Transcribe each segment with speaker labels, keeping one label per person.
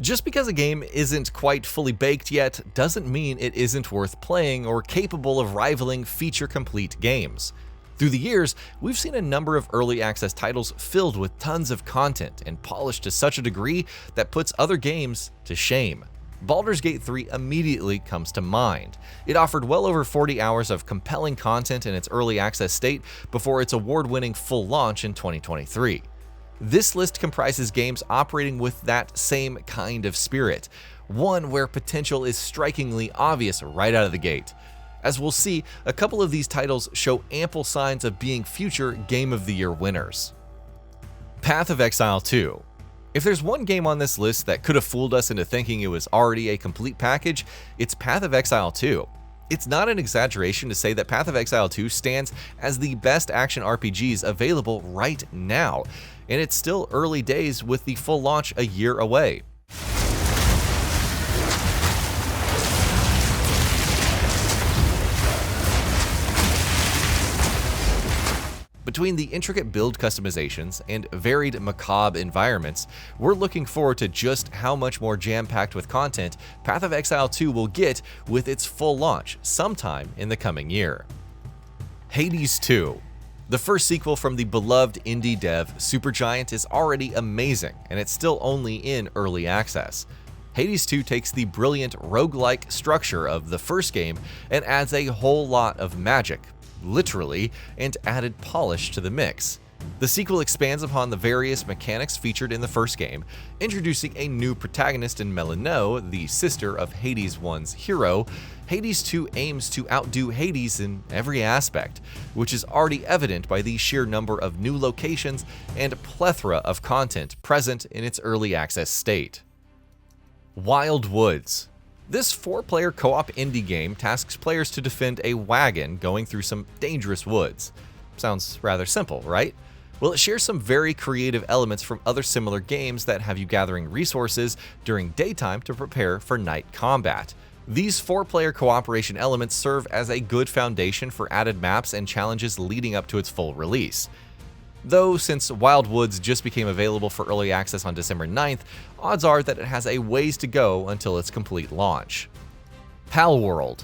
Speaker 1: Just because a game isn't quite fully baked yet doesn't mean it isn't worth playing or capable of rivaling feature-complete games. Through the years, we've seen a number of early access titles filled with tons of content and polished to such a degree that puts other games to shame. Baldur's Gate 3 immediately comes to mind. It offered well over 40 hours of compelling content in its early access state before its award-winning full launch in 2023. This list comprises games operating with that same kind of spirit, one where potential is strikingly obvious right out of the gate. As we'll see, a couple of these titles show ample signs of being future Game of the Year winners. Path of Exile 2. If there's one game on this list that could have fooled us into thinking it was already a complete package, it's Path of Exile 2. It's not an exaggeration to say that Path of Exile 2 stands as the best action RPGs available right now, and it's still early days with the full launch a year away. Between the intricate build customizations and varied macabre environments, we're looking forward to just how much more jam-packed with content Path of Exile 2 will get with its full launch sometime in the coming year. Hades 2. The first sequel from the beloved indie dev Supergiant is already amazing, and it's still only in early access. Hades 2 takes the brilliant roguelike structure of the first game and adds a whole lot of magic, literally, and added polish to the mix. The sequel expands upon the various mechanics featured in the first game, introducing a new protagonist in Melinoe, the sister of Hades 1's hero. Hades 2 aims to outdo Hades in every aspect, which is already evident by the sheer number of new locations and plethora of content present in its early access state. Wild Woods. This 4-player co-op indie game tasks players to defend a wagon going through some dangerous woods. Sounds rather simple, right? Well, it shares some very creative elements from other similar games that have you gathering resources during daytime to prepare for night combat. These 4-player cooperation elements serve as a good foundation for added maps and challenges leading up to its full release. Though, since Wild Woods just became available for early access on December 9th, odds are that it has a ways to go until its complete launch. Palworld.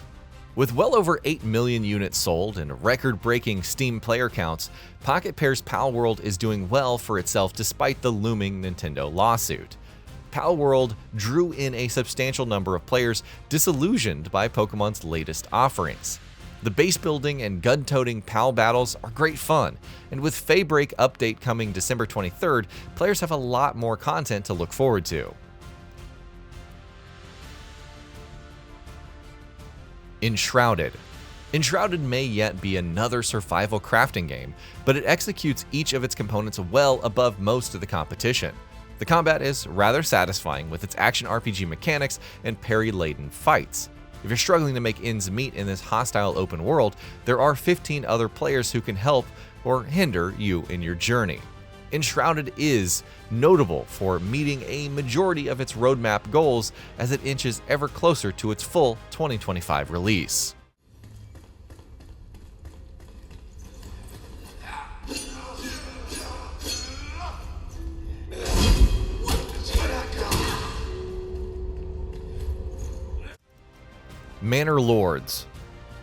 Speaker 1: With well over 8 million units sold and record-breaking Steam player counts, Pocket Pair's Palworld is doing well for itself despite the looming Nintendo lawsuit. Palworld drew in a substantial number of players disillusioned by Pokemon's latest offerings. The base building and gun-toting PAL battles are great fun, and with Faybreak update coming December 23rd, players have a lot more content to look forward to. Enshrouded. Enshrouded may yet be another survival crafting game, but it executes each of its components well above most of the competition. The combat is rather satisfying with its action RPG mechanics and parry-laden fights. If you're struggling to make ends meet in this hostile open world, there are 15 other players who can help or hinder you in your journey. Enshrouded is notable for meeting a majority of its roadmap goals as it inches ever closer to its full 2025 release. Manor Lords.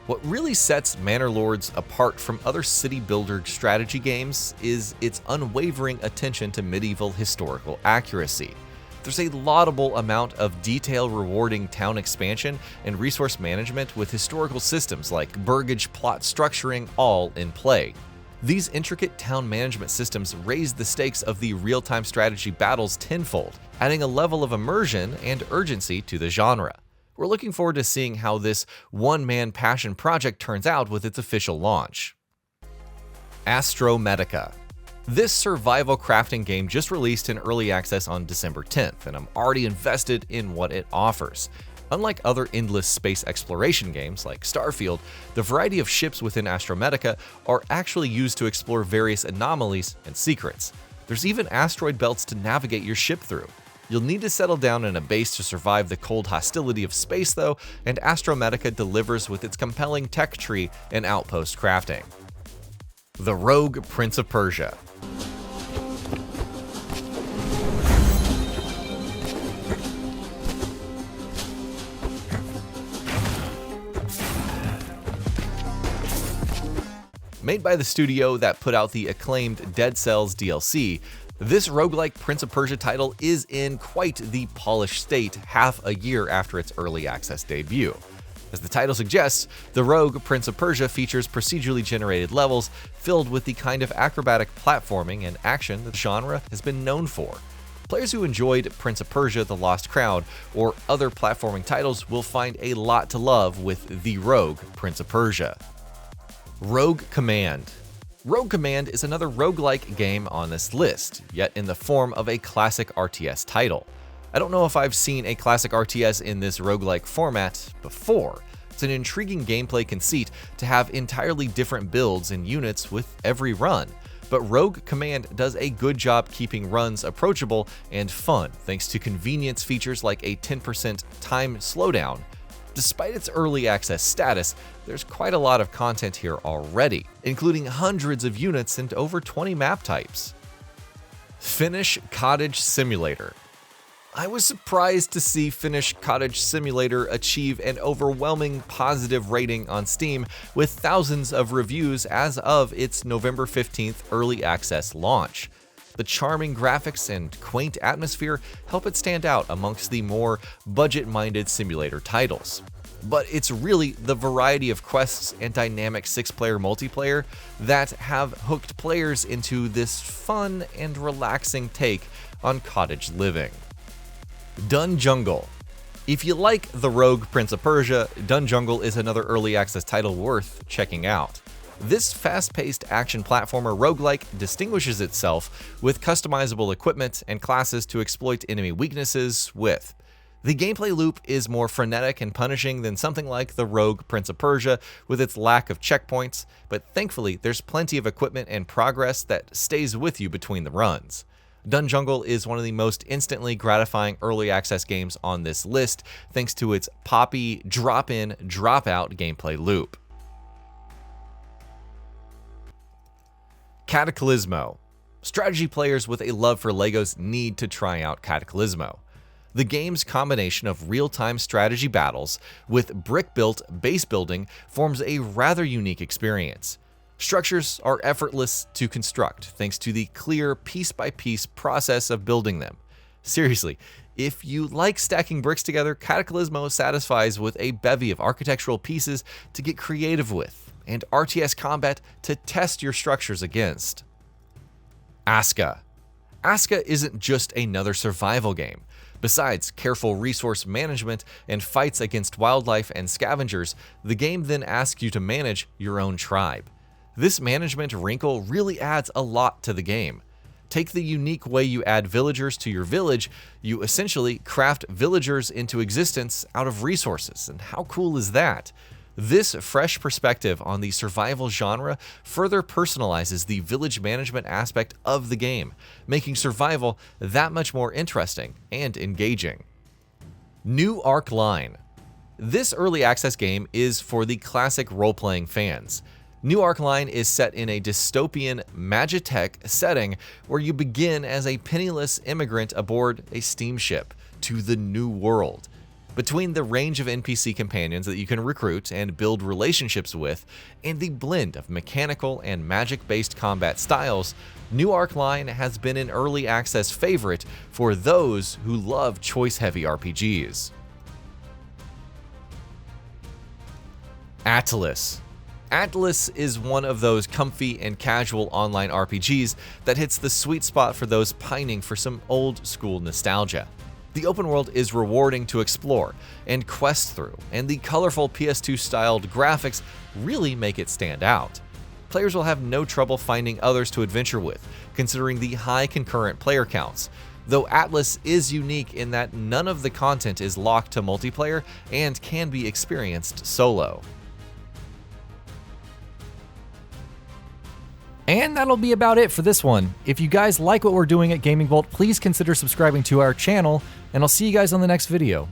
Speaker 1: What really sets Manor Lords apart from other city builder strategy games is its unwavering attention to medieval historical accuracy. There's a laudable amount of detail-rewarding town expansion and resource management with historical systems like burgage plot structuring all in play. These intricate town management systems raise the stakes of the real-time strategy battles tenfold, adding a level of immersion and urgency to the genre. We're looking forward to seeing how this one-man passion project turns out with its official launch. Astrometica. This survival crafting game just released in early access on December 10th, and I'm already invested in what it offers. Unlike other endless space exploration games like Starfield, the variety of ships within Astrometica are actually used to explore various anomalies and secrets. There's even asteroid belts to navigate your ship through. You'll need to settle down in a base to survive the cold hostility of space though, and Astrometica delivers with its compelling tech tree and outpost crafting. The Rogue Prince of Persia. Made by the studio that put out the acclaimed Dead Cells DLC, this roguelike Prince of Persia title is in quite the polished state half a year after its early access debut. As the title suggests, the rogue Prince of Persia features procedurally generated levels filled with the kind of acrobatic platforming and action that the genre has been known for. Players who enjoyed Prince of Persia: The Lost Crown or other platforming titles will find a lot to love with the rogue Prince of Persia. Rogue Command. Rogue Command is another roguelike game on this list, yet in the form of a classic RTS title. I don't know if I've seen a classic RTS in this roguelike format before. It's an intriguing gameplay conceit to have entirely different builds and units with every run, but Rogue Command does a good job keeping runs approachable and fun thanks to convenience features like a 10% time slowdown. Despite its early access status, there's quite a lot of content here already, including hundreds of units and over 20 map types. Finnish Cottage Simulator. I was surprised to see Finnish Cottage Simulator achieve an overwhelming positive rating on Steam with thousands of reviews as of its November 15th early access launch. The charming graphics and quaint atmosphere help it stand out amongst the more budget-minded simulator titles. But it's really the variety of quests and dynamic 6-player multiplayer that have hooked players into this fun and relaxing take on cottage living. Dun Jungle. If you like the rogue Prince of Persia, Dun Jungle is another early access title worth checking out. This fast-paced action platformer roguelike distinguishes itself with customizable equipment and classes to exploit enemy weaknesses with. The gameplay loop is more frenetic and punishing than something like the rogue Prince of Persia with its lack of checkpoints, but thankfully there's plenty of equipment and progress that stays with you between the runs. Dun Jungle is one of the most instantly gratifying early access games on this list thanks to its poppy drop-in, drop-out gameplay loop. Cataclysm MO. Strategy players with a love for LEGOs need to try out Cataclysm MO. The game's combination of real-time strategy battles with brick-built base building forms a rather unique experience. Structures are effortless to construct thanks to the clear piece-by-piece process of building them. Seriously, if you like stacking bricks together, Cataclysm MO satisfies with a bevy of architectural pieces to get creative with, and RTS combat to test your structures against. Aska. Aska isn't just another survival game. Besides careful resource management and fights against wildlife and scavengers, the game then asks you to manage your own tribe. This management wrinkle really adds a lot to the game. Take the unique way you add villagers to your village, you essentially craft villagers into existence out of resources, and how cool is that? This fresh perspective on the survival genre further personalizes the village management aspect of the game, making survival that much more interesting and engaging. New Arkline. This early access game is for the classic role-playing fans. New Arkline is set in a dystopian Magitech setting where you begin as a penniless immigrant aboard a steamship to the New World. Between the range of NPC companions that you can recruit and build relationships with, and the blend of mechanical and magic-based combat styles, New Arkline has been an early access favorite for those who love choice-heavy RPGs. Atlas. Atlas is one of those comfy and casual online RPGs that hits the sweet spot for those pining for some old-school nostalgia. The open world is rewarding to explore and quest through, and the colorful PS2-styled graphics really make it stand out. Players will have no trouble finding others to adventure with, considering the high concurrent player counts, though Atlas is unique in that none of the content is locked to multiplayer and can be experienced solo.
Speaker 2: And that'll be about it for this one. If you guys like what we're doing at GamingBolt, please consider subscribing to our channel, and I'll see you guys on the next video.